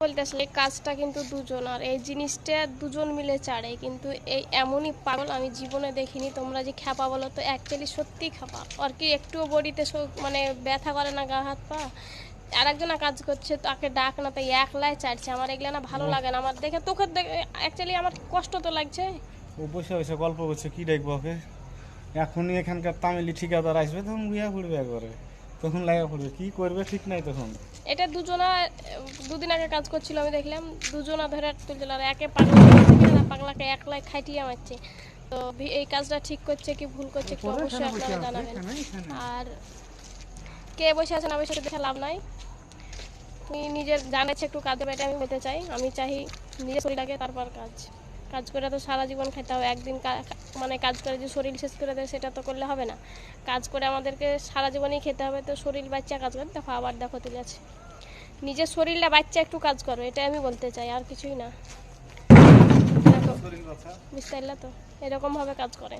বলতে আসলে কাজটা কিন্তু দুজন, আর এই জিনিসটা দুজন মিলে চাড়ে, কিন্তু এই এমনই পাগল আমি জীবনে দেখিনি। তোমরা যে খ্যাপা বলো, তো অ্যাকচুয়ালি সত্যি খ্যাপা। আর কি একটুও বডিতে মানে ব্যথা করে না, গা হাত পা। আর একজনা কাজ করছে, তাকে ডাক না, তাই একলাই চাটছে। আমার এগুলো না ভালো লাগে না, আমার দেখে তোকে অ্যাকচুয়ালি আমার কষ্ট তো লাগছে। ও বসে বসে গল্প করছে, কি দেখবো ওকে? এখনই এখানকার তামিলি ঠিকাদার আসবে, তখন বিয়া পড়বে একবারে, তখন লাগা পড়বে, কি করবে ঠিক নাই তখন। এটা দুজনা দুদিন আগে কাজ করছিল, আমি দেখলাম দুজনা ধরে তুলছিল, আর একে পাগলা না, পাগলাকে একলাই খাইটিয়ে মারছে। তো এই কাজটা ঠিক করছে কি ভুল করছে একটু অবশ্যই আপনারা জানাবেন। আর কে বসে আছে না বসে আছে দেখে লাভ নাই। তুমি নিজের জানাচ্ছে একটু কাজে বাইরে আমি হতে চাই, আমি চাই নিজের শরীর লাগে তারপর কাজ। কাজ করে তো সারা জীবন খেতে হবে, একদিন মানে কাজ করে যে শরীর শেষ করে দেয় সেটা তো করলে হবে না। কাজ করে আমাদেরকে সারা জীবনই খেতে হবে, তো শরীর বাচ্চা কাজ করে দেখো আবার দেখো তুলে আছে। নিজের শরীরটা বাচ্চা একটু কাজ করো, এটা আমি বলতে চাই, আর কিছুই না। দেখো বুঝতে পারলে তো, এরকমভাবে কাজ করে।